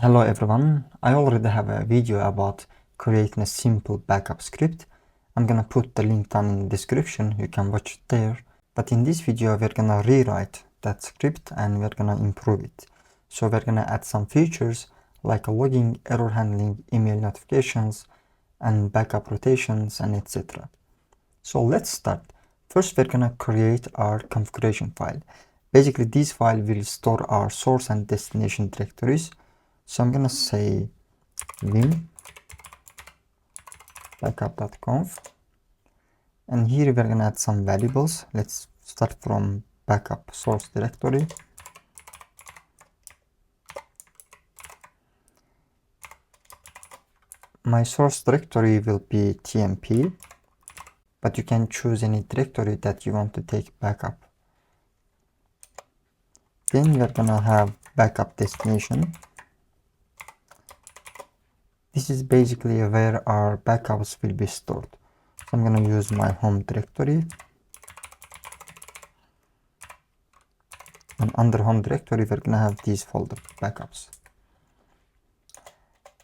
Hello everyone, I already have a video about creating a simple backup script. I'm gonna put the link down in the description, you can watch it there. But in this video we're gonna rewrite that script and we're gonna improve it. So we're gonna add some features like logging, error handling, email notifications, and backup rotations and etc. So let's start. First we're gonna create our configuration file. Basically this file will store our source and destination directories. So I'm gonna say vim backup.conf, and here we're gonna add some variables. Let's start from backup source directory. My source directory will be tmp, but you can choose any directory that you want to take backup. Then we're gonna have backup destination. This is basically where our backups will be stored. So I'm gonna use my home directory. And under home directory, we're gonna have these folder backups.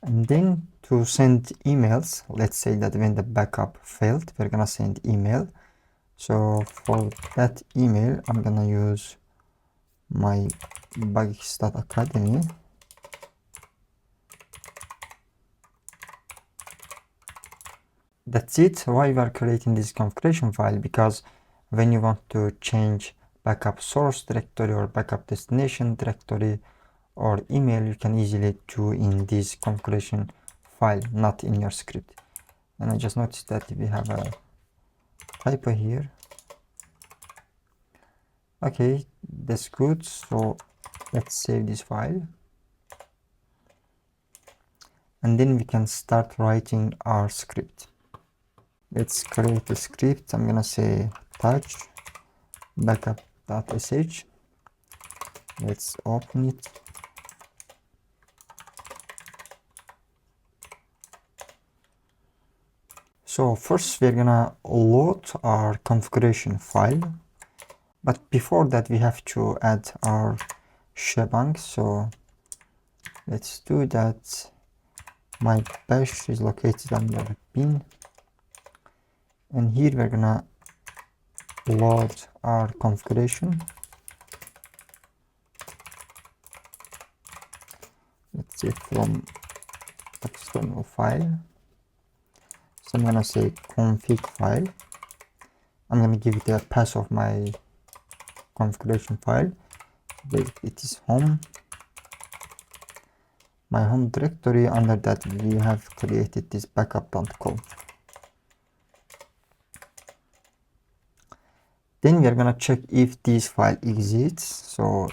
And then to send emails, let's say that when the backup failed, we're gonna send email. So for that email, I'm gonna use my bugix.academy. That's it. Why we are creating this configuration file? Because when you want to change backup source directory or backup destination directory or email, you can easily do in this configuration file, not in your script. And I just noticed that we have a typo here. Okay, that's good. So let's save this file. And then we can start writing our script. Let's create a script. I'm gonna say touch backup.sh. Let's open it. So first we're gonna load our configuration file, but before that we have to add our shebang. So let's do that. My bash is located under bin, and here we're gonna load our configuration. Let's say from external file. So I'm gonna say config file. I'm gonna give it a path of my configuration file. It is home. My home directory, under that we have created this backup.conf. Then we are gonna check if this file exists. So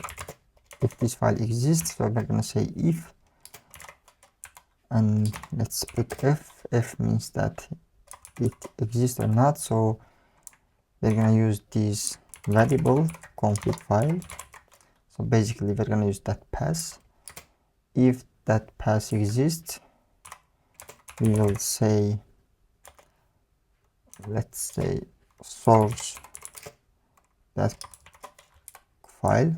if this file exists, so we're gonna say if, and let's put f means that it exists or not. So we're gonna use this variable config file. So basically we're gonna use that path. If that path exists, we will say, let's say source that file,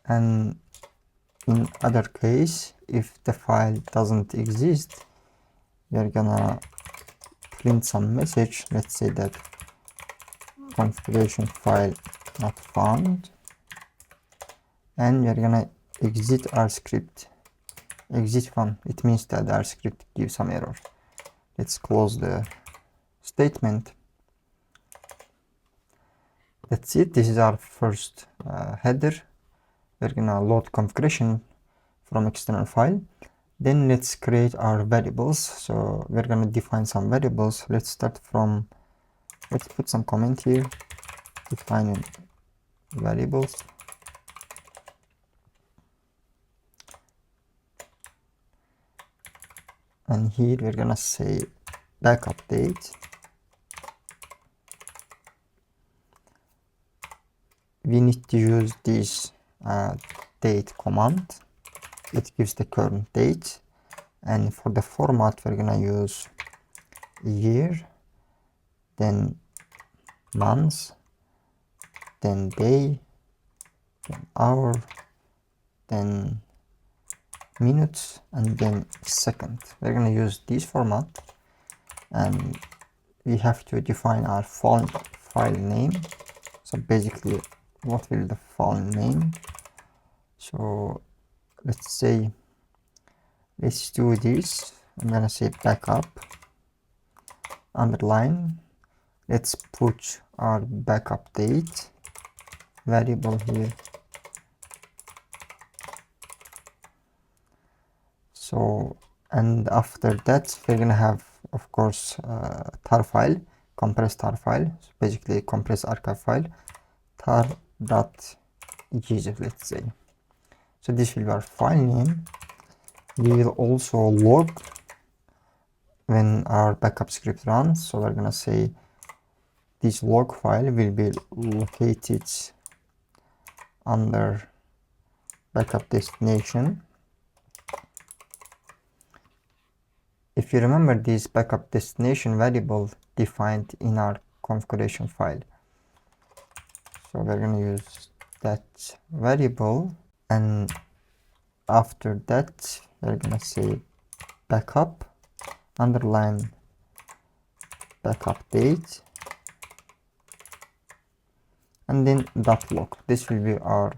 and in other case, if the file doesn't exist, we are gonna print some message. Let's say that configuration file not found, and we are gonna exit our script. Exit one, it means that our script gives some error. Let's close the statement. That's it. This is our first header. We're gonna load configuration from external file. Then let's create our variables. So we're gonna define some variables. Let's start from, let's put some comment here, defining variables. And here we're gonna say backup date. We need to use this date command. It gives the current date, and for the format we're gonna use year, then month, then day, then hour, then minutes, and then second. We're gonna use this format, and we have to define our file name. So basically, what will the file name? So let's do this. I'm gonna say backup underline. Let's put our backup date variable here. So, and after that we're gonna have, of course, tar file, compressed tar file. So basically compressed archive file, tar.gzip, let's say. So this will be our file name. We will also log when our backup script runs. So we're gonna say this log file will be located under backup destination. If you remember, this backup destination variable defined in our configuration file. So we're going to use that variable, and after that we're going to say backup underline backup date, and then .log. This will be our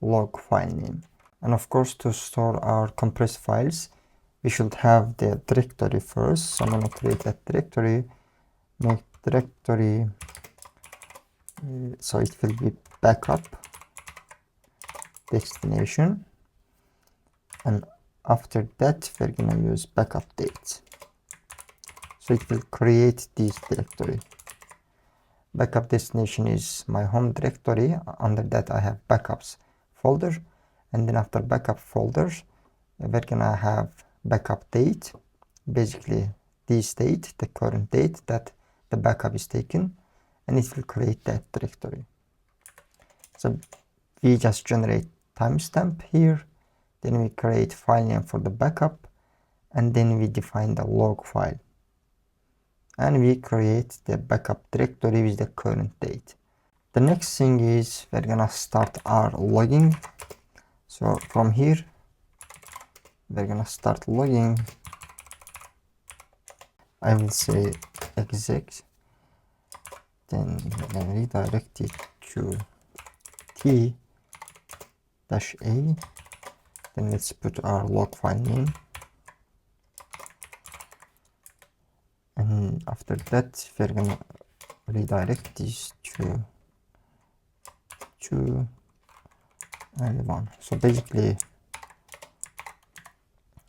log file name. And of course, to store our compressed files, we should have the directory first. So I'm going to create that directory, make directory, so it will be backup destination, and after that we're going to use backup date. So it will create this directory. Backup destination is my home directory. Under that I have backups folder, and then after backup folders we're gonna have backup date, basically this date, the current date that the backup is taken, and it will create that directory. So we just generate timestamp here, then we create file name for the backup, and then we define the log file, and we create the backup directory with the current date. The next thing is we're gonna start our logging. So from here we're gonna start logging. I will say exec, then we're gonna redirect it to t-a, then let's put our log file name, and after that we're gonna redirect this to L1. So basically,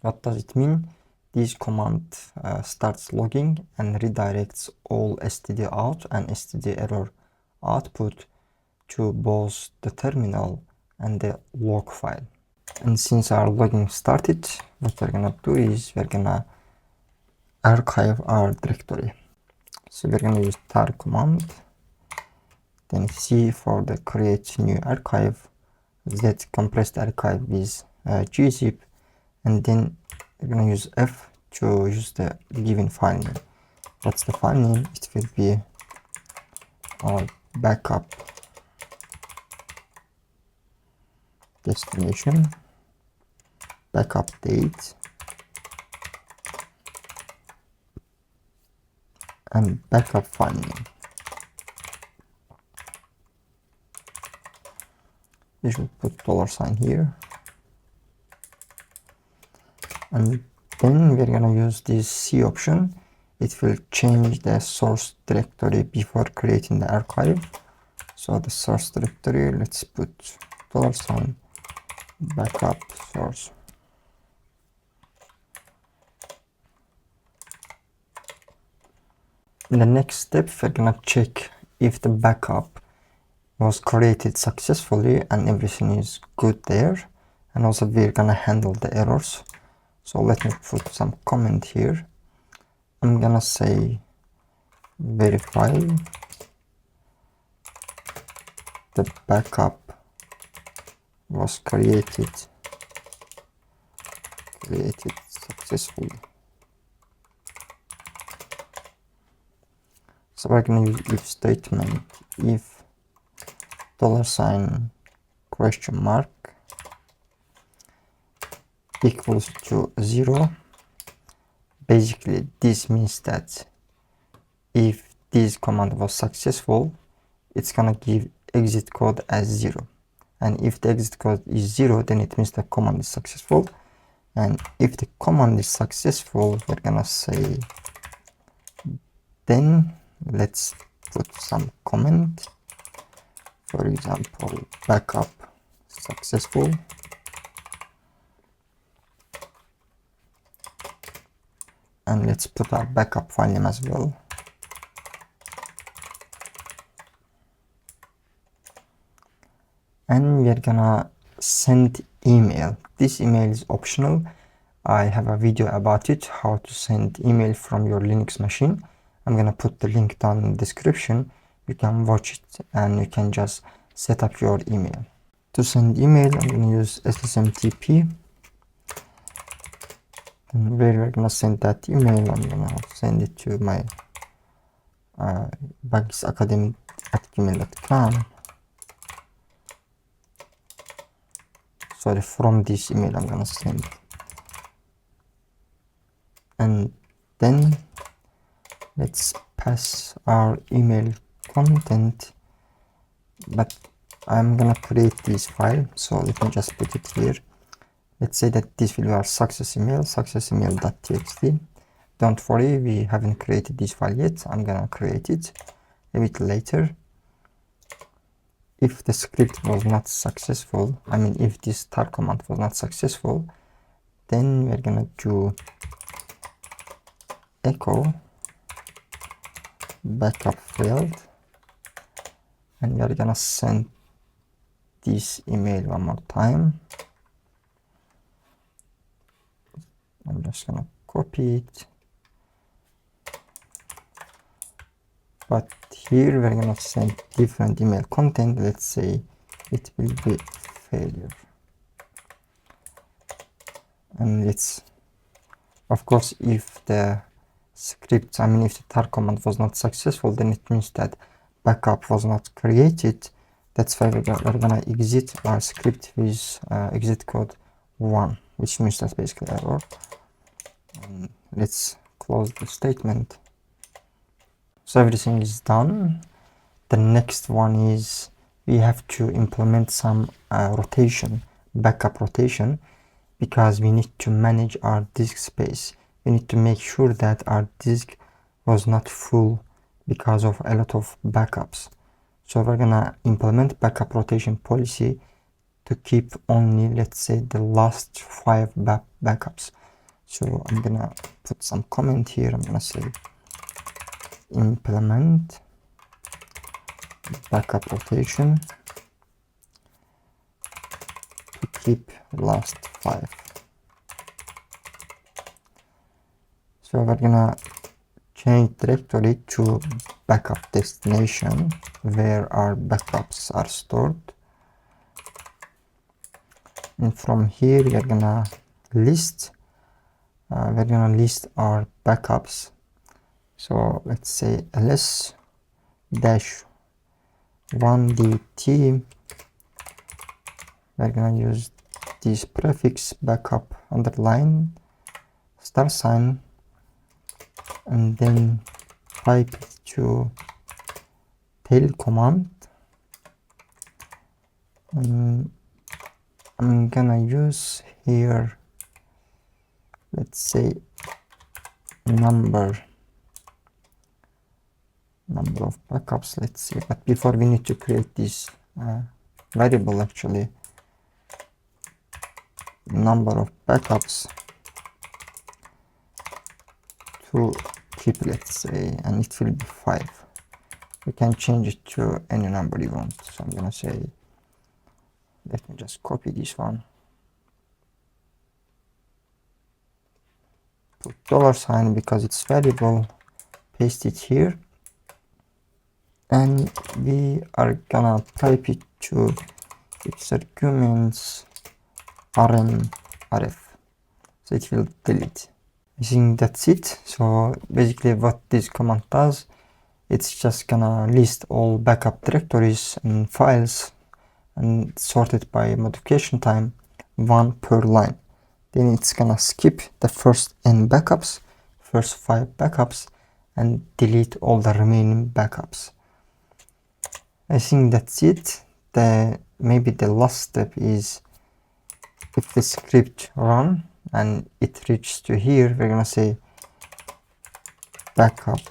what does it mean? This command starts logging and redirects all std out and std error output to both the terminal and the log file. And since our logging started, what we're gonna do is we're gonna archive our directory. So we're gonna use tar command, then C for the create new archive, Z compressed archive is gzip, and then we're gonna use F to use the given file name. What's the file name? It will be our backup destination, backup date, and backup file name. We should put $sign here, and then we're gonna use this C option. It will change the source directory before creating the archive. So the source directory, let's put $sign backup source. In the next step, we're gonna check if the backup was created successfully and everything is good there, and also we're gonna handle the errors. So let me put some comment here. I'm gonna say verify the backup was created successfully. So we're gonna use if statement if $sign question mark equals to 0. Basically this means that if this command was successful, it's gonna give exit code as 0, and if the exit code is 0, then it means the command is successful. And if the command is successful, we're gonna say, then let's put some comment, for example backup successful, and let's put our backup file name as well. And we're gonna send email. This email is optional. I have a video about it, how to send email from your Linux machine. I'm gonna put the link down in the description. You can watch it and you can just set up your email. To send email, I'm gonna use SSMTP. And where we're gonna send that email, I'm gonna send it to my bugsacademy@gmail.com. Sorry, from this email I'm gonna send. And then let's pass our email content, but I'm gonna create this file, so let me just put it here. Let's say that this will be our success email.txt. Don't worry, we haven't created this file yet. I'm gonna create it a bit later. If the script was not successful, I mean if this tar command was not successful, then we're gonna do echo backup failed, and we are gonna send this email one more time. I'm just gonna copy it, but here we're gonna send different email content. Let's say it will be failure, and it's, of course, if the script, I mean if the tar command was not successful, then it means that backup was not created. That's why we're gonna exit our script with exit code 1, which means that's basically error. And let's close the statement. So everything is done. The next one is we have to implement some rotation, backup rotation, because we need to manage our disk space. We need to make sure that our disk was not full because of a lot of backups. So we're gonna implement backup rotation policy to keep only, let's say, the last 5 backups. So I'm gonna put some comment here. I'm gonna say implement backup rotation to keep last 5. So we're gonna change directory to backup destination where our backups are stored, and from here we're gonna list our backups. So let's say ls-1dt. We're gonna use this prefix backup underline $, and then type it to tail command. And I'm gonna use here, let's say, number of backups, let's see. But before, we need to create this variable, actually, number of backups to keep, let's say, and it will be 5. You can change it to any number you want. So I'm gonna say, let me just copy this one, put $sign because it's variable, paste it here, and we are gonna type it to its arguments rmrf, so it will delete. I think that's it. So basically what this command does, it's just gonna list all backup directories and files and sort it by modification time, 1 per line. Then it's gonna skip the first n backups, first 5 backups, and delete all the remaining backups. I think that's it. Maybe the last step is, if the script run and it reaches to here, we're gonna say backup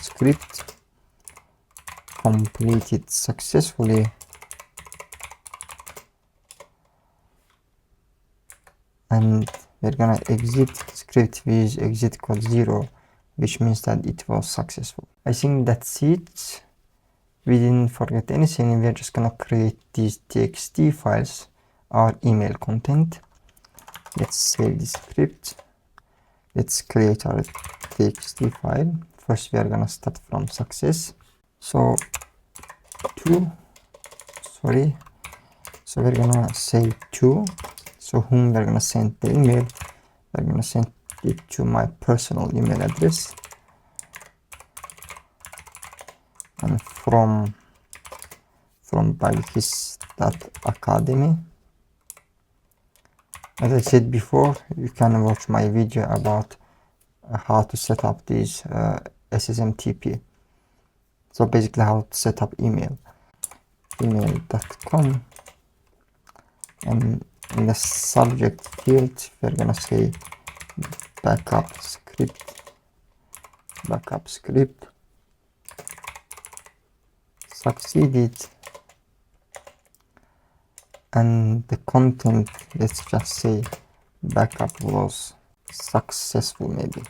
script completed successfully, and we're gonna exit script with exit code 0, which means that it was successful. I think that's it. We didn't forget anything. We're just gonna create these txt files, our email content. Let's save the script. Let's create our txt file. First, we are gonna start from success. So we're gonna say to, so whom we're gonna send the email. We're gonna send it to my personal email address, and from balkis.academy. As I said before, you can watch my video about how to set up these SSMTP. So basically how to set up email.com, and in the subject field we're gonna say backup script succeeded, and the content, let's just say backup was successful maybe.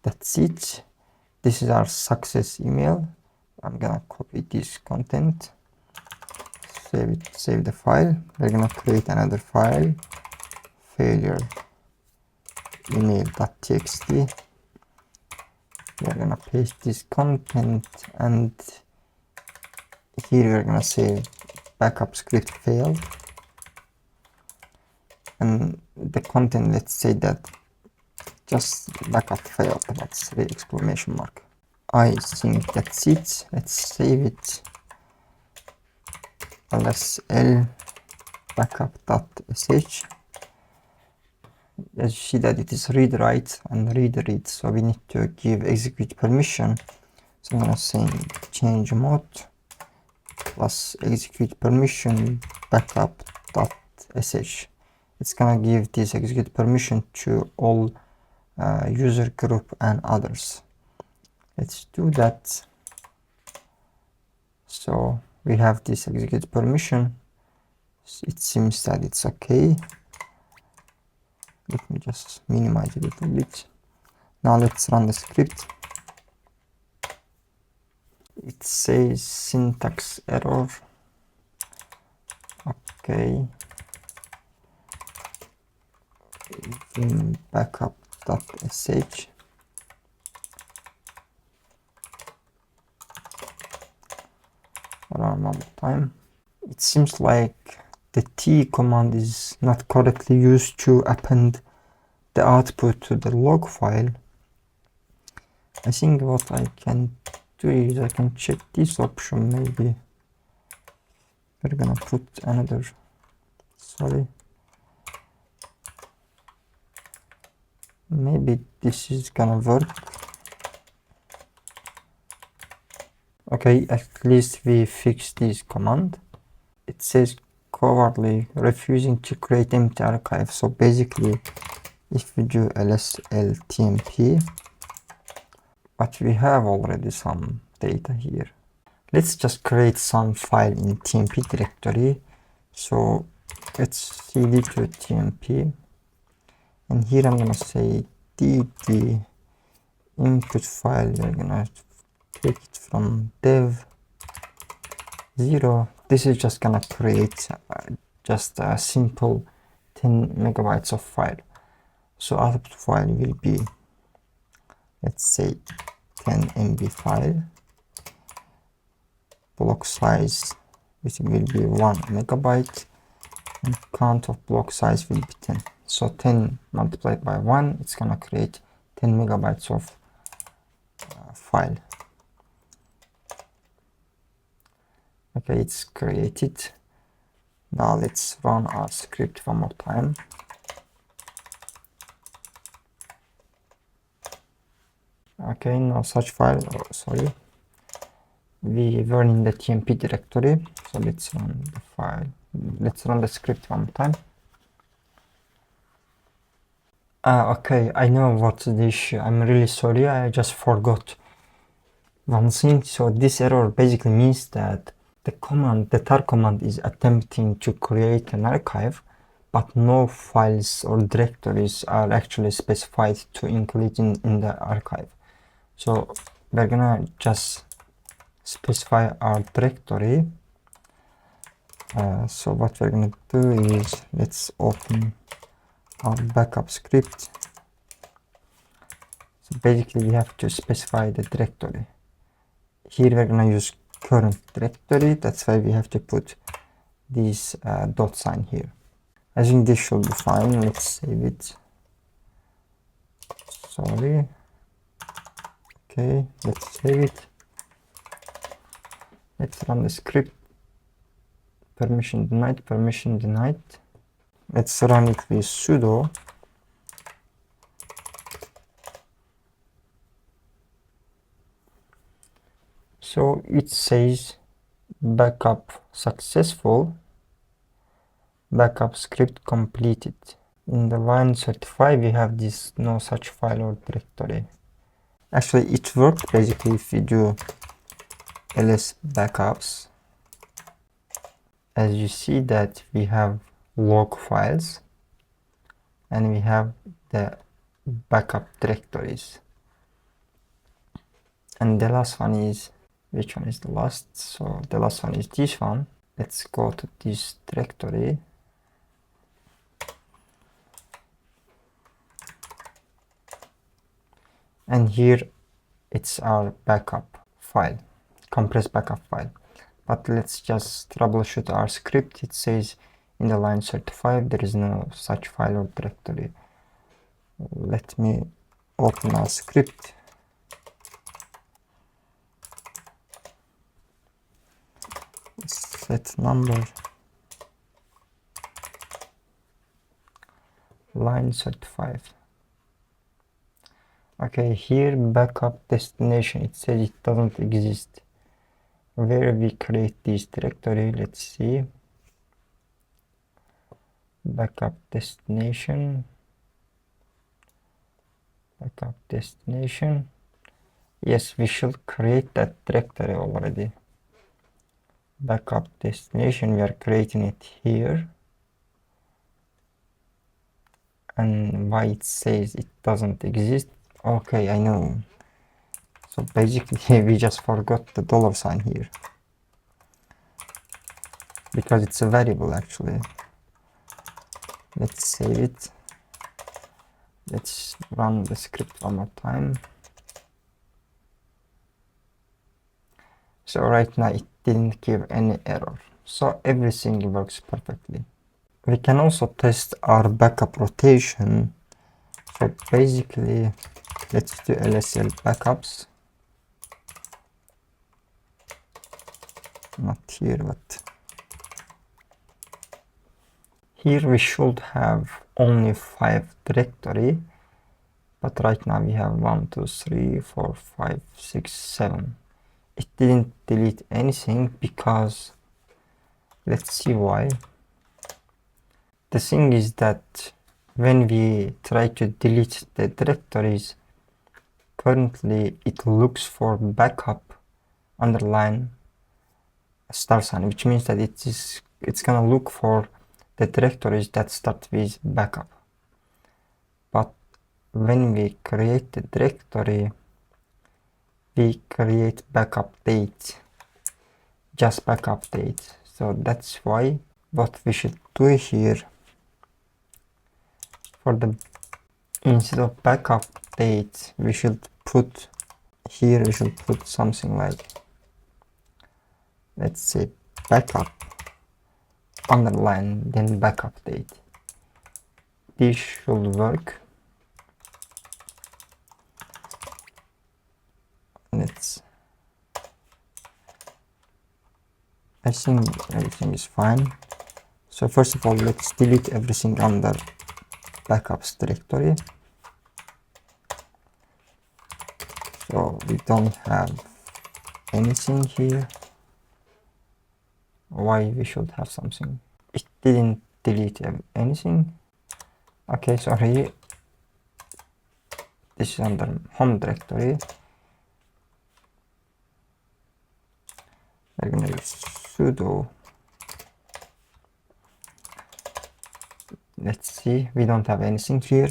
That's it. This is our success email. I'm gonna copy this content, save the file. We're gonna create another file, failure email.txt. We're gonna paste this content, and here we're gonna say backup script failed, and the content, let's say that just backup failed, that's the exclamation mark. I think that's it. Let's save it. lsl backup.sh. As you see that it is read write and read read, so we need to give execute permission. So I'm gonna say change mode plus execute permission backup.sh. It's gonna give this execute permission to all user group and others. Let's do that. So we have this execute permission. It seems that it's okay. Let me just minimize it a little bit. Now let's run the script. It says syntax error. Okay. In backup.sh. Run one more time. It seems like the T command is not correctly used to append the output to the log file. I think what I can do is I can check this option. Maybe we're gonna put another, maybe this is gonna work. Okay, at least we fixed this command. It says cowardly refusing to create empty archive. So basically, if we do lsltmp, but we have already some data here. Let's just create some file in tmp directory. So let's cd to tmp, and here I'm gonna say dd input file. We're gonna take it from dev 0. This is just gonna create just a simple 10 megabytes of file. So output file will be, let's say 10 MB file. Block size, which will be 1 megabyte, and count of block size will be 10. So 10 multiplied by 1, it's gonna create 10 megabytes of file. Okay, it's created. Now let's run our script one more time. Okay, no such file. Oh, sorry. We were in the tmp directory, so let's run the file. Let's run the script one more time. Okay, I know what's the issue. I'm really sorry, I just forgot one thing. So this error basically means that the tar command is attempting to create an archive, but no files or directories are actually specified to include in the archive. So we're gonna just specify our directory. So what we're gonna do is, let's open our backup script. So basically we have to specify the directory. Here we're gonna use current directory, that's why we have to put this dot sign here. I think this should be fine. Let's save it. Sorry. Okay, let's save it. Let's run the script. Permission denied, permission denied. Let's run it with sudo. So it says backup successful, backup script completed. In the line 35 we have this no such file or directory. Actually it worked basically if we do ls backups. As you see that we have log files and we have the backup directories. And the last one is, which one is the last? So the last one is this one. Let's go to this directory. And here it's our backup file, compressed backup file. But let's just troubleshoot our script. It says in the line 35 there is no such file or directory. Let me open our script. Set number, line 35. Okay, here backup destination, it says it doesn't exist. Where we create this directory, let's see. Backup destination, backup destination. Yes, we should create that directory already. Backup destination, we are creating it here. And why it says it doesn't exist? Okay, I know. So basically we just forgot the dollar sign here, because it's a variable actually. Let's save it. Let's run the script one more time. So right now it didn't give any error. So everything works perfectly. We can also test our backup rotation. So basically, let's do LSL backups. Not here, but here we should have only 5 directory, but right now we have 1, 2, 3, 4, 5, 6, 7. It didn't delete anything because, let's see why. The thing is that when we try to delete the directories, currently it looks for backup underline star sign, which means that it's gonna look for the directories that start with backup. But when we create the directory, we create backup date, just backup date. So that's why what we should do here, for the instead of backup date, we should put here, we should put something like, let's say backup underline then backup date. This should work. Let's I think everything is fine. So first of all, let's delete everything under backups directory. So we don't have anything here. Why we should have something? It didn't delete anything. Okay, sorry. This is under home directory. We're gonna use sudo. Let's see, we don't have anything here.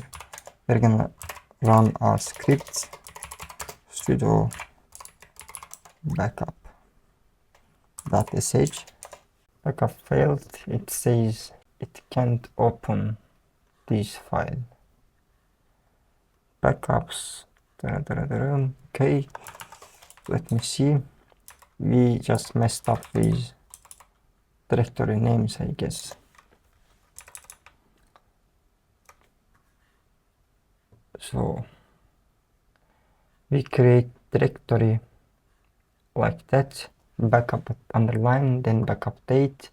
We're gonna run our script sudo backup.sh. Backup failed. It says it can't open this file. Backups. Okay, let me see. We just messed up with directory names, I guess. So we create directory like that, backup underline, then backup date.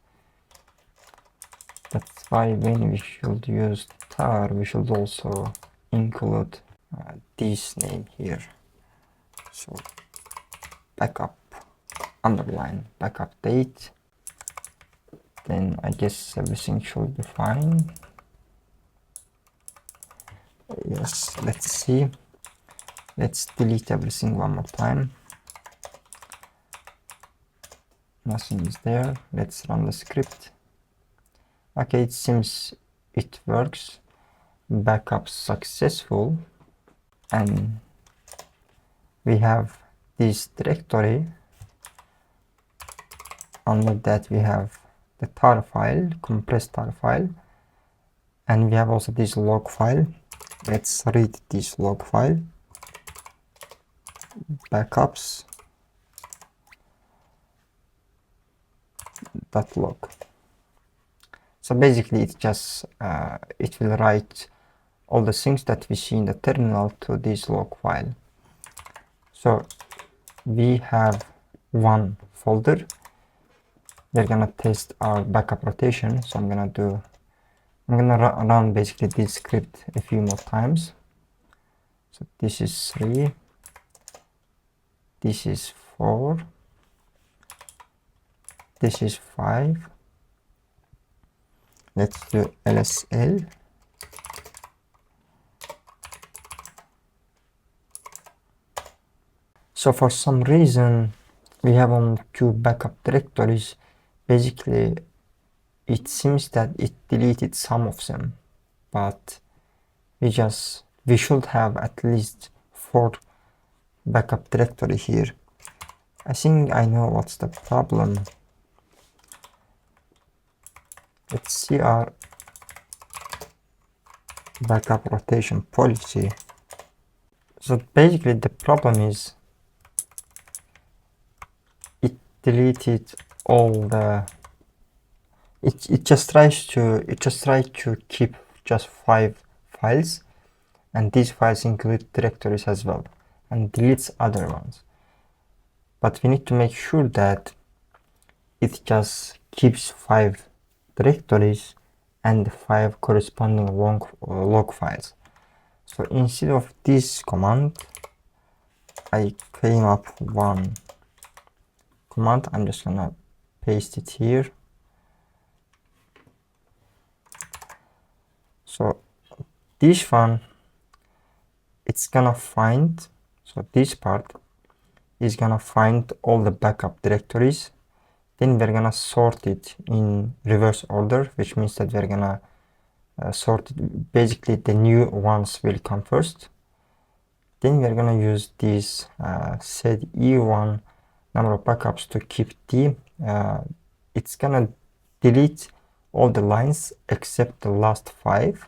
That's why when we should use tar, we should also include this name here. So backup underline backup date, then I guess everything should be fine. Yes, let's see. Let's delete everything one more time. Nothing is there. Let's run the script. Okay, it seems it works. Backup successful, and we have this directory. Under that we have the tar file, compressed tar file, and we have also this log file. Let's read this log file. Backups .log. So basically it just it will write all the things that we see in the terminal to this log file. So we have one folder. We're gonna test our backup rotation. So I'm gonna run basically this script a few more times. So this is 3, this is 4, this is 5. Let's do LSL. So for some reason we have only 2 backup directories. Basically it seems that it deleted some of them, but we should have at least 4 backup directory here. I think I know what's the problem. Let's see our backup rotation policy. So basically the problem is it deleted all the it just tries to keep just 5 files, and these files include directories as well, and deletes other ones. But we need to make sure that it just keeps 5 directories and 5 corresponding log files. So instead of this command, I came up one command. I'm just gonna paste it here. So this one, it's gonna find, so this part is gonna find all the backup directories. Then we're gonna sort it in reverse order, which means that we're gonna sort it. Basically the new ones will come first. Then we're gonna use this set E1 number of backups to keep the it's gonna delete all the lines except the last 5,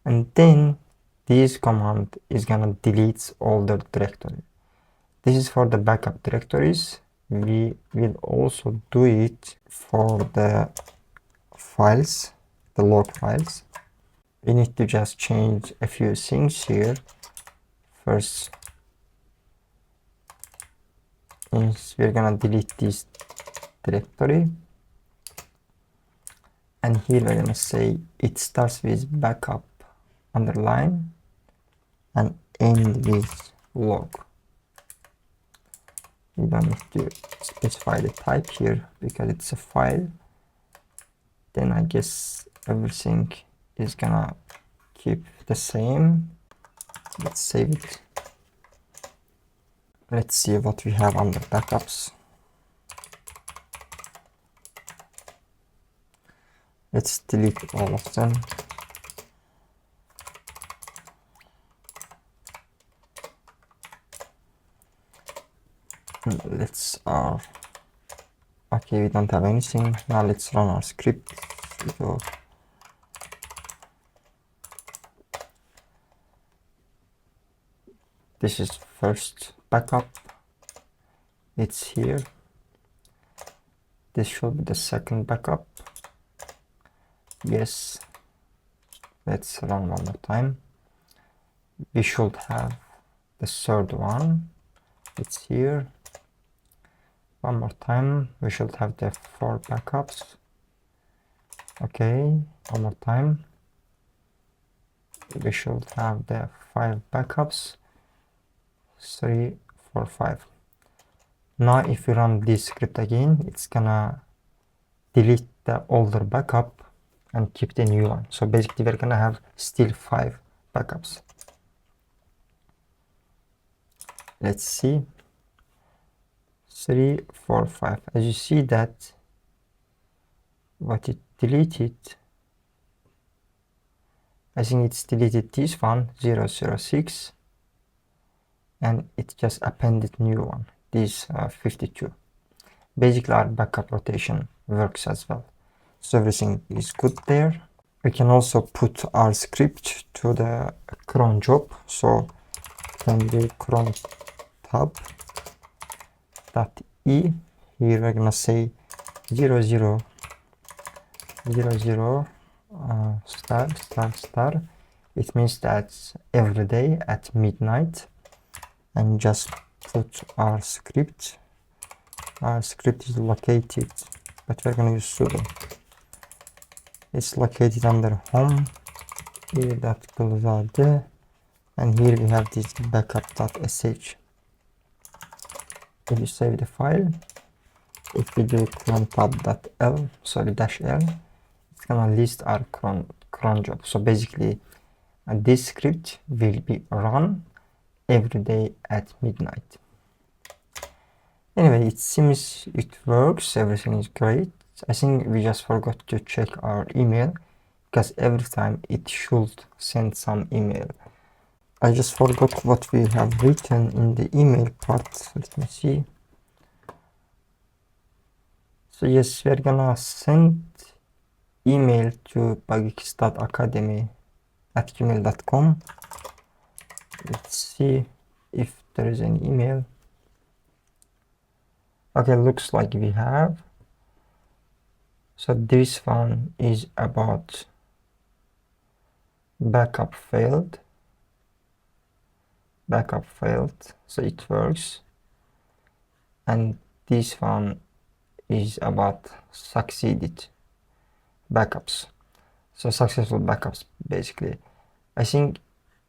and then this command is gonna delete all the directory. This is for the backup directories. We will also do it for the files, the log files. We need to just change a few things here. First, we're gonna delete this directory, and here we're gonna say it starts with backup underline and end with log. We don't need to specify the type here because it's a file. Then I guess everything is gonna keep the same. Let's save it. Let's see what we have under backups. Let's delete all of them. Let's okay, we don't have anything. Now let's run our script. So this is first backup. It's here. This should be the second backup. Yes. Let's run one more time. We should have the third one. It's here. One more time. We should have the 4 backups. Okay, one more time. We should have the 5 backups. 3, 4, 5. Now if we run this script again, it's gonna delete the older backup and keep the new one. So basically we're gonna have still 5 backups. Let's see. 3, 4, 5. As you see that what it deleted, I think it's deleted this one, 006, and it just appended new one, this 52. Basically our backup rotation works as well. So everything is good there. We can also put our script to the cron job. So can do cron tab dot e. Here we're gonna say 0000 star star star. It means that every day at midnight, and just put our script. Our script is located, but we're gonna use sudo. It's located under home e.glzade, and here we have this backup.sh. If you save the file, if we do cron-tab.l, sorry, -l, it's gonna list our cron job. So basically, this script will be run every day at midnight. Anyway, it seems it works. Everything is great. I think we just forgot to check our email, because every time it should send some email. I just forgot what we have written in the email part. Let me see. So yes, we're gonna send email to bugix.academy@gmail.com. Let's see if there is an email. Okay, looks like we have. So this one is about backup failed. Backup failed, so it works. And this one is about succeeded backups. So successful backups, basically. I think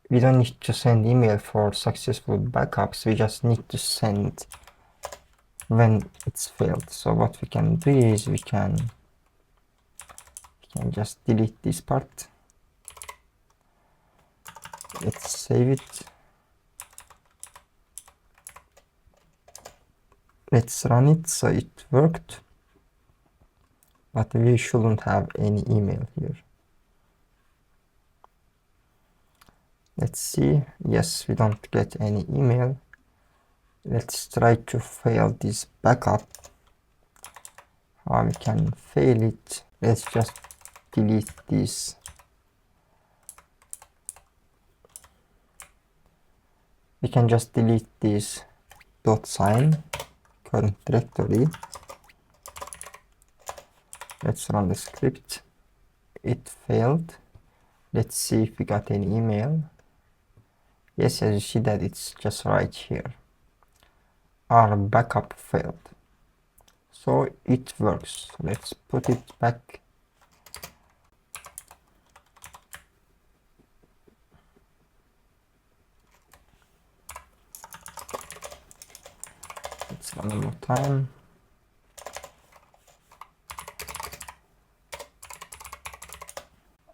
we don't need to send email for successful backups. We just need to send when it's failed. So what we can do is we can just delete this part. Let's save it. Let's run it. So it worked, but we shouldn't have any email here. Let's see. Yes, we don't get any email. Let's try to fail this backup. How we can fail it? Let's just delete this. We can just delete this .sign current directory. Let's run the script. It failed. Let's see if we got any email. Yes, as you see that it's just right here. Our backup failed. So it works. Let's put it back. Let's run one more time.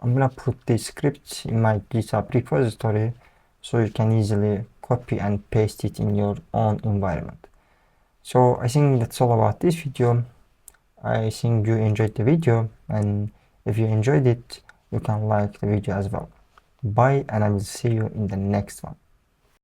I'm gonna put this script in my GitHub repository so you can easily copy and paste it in your own environment. So I think that's all about this video. I think you enjoyed the video, and if you enjoyed it, you can like the video as well. Bye, and I will see you in the next one.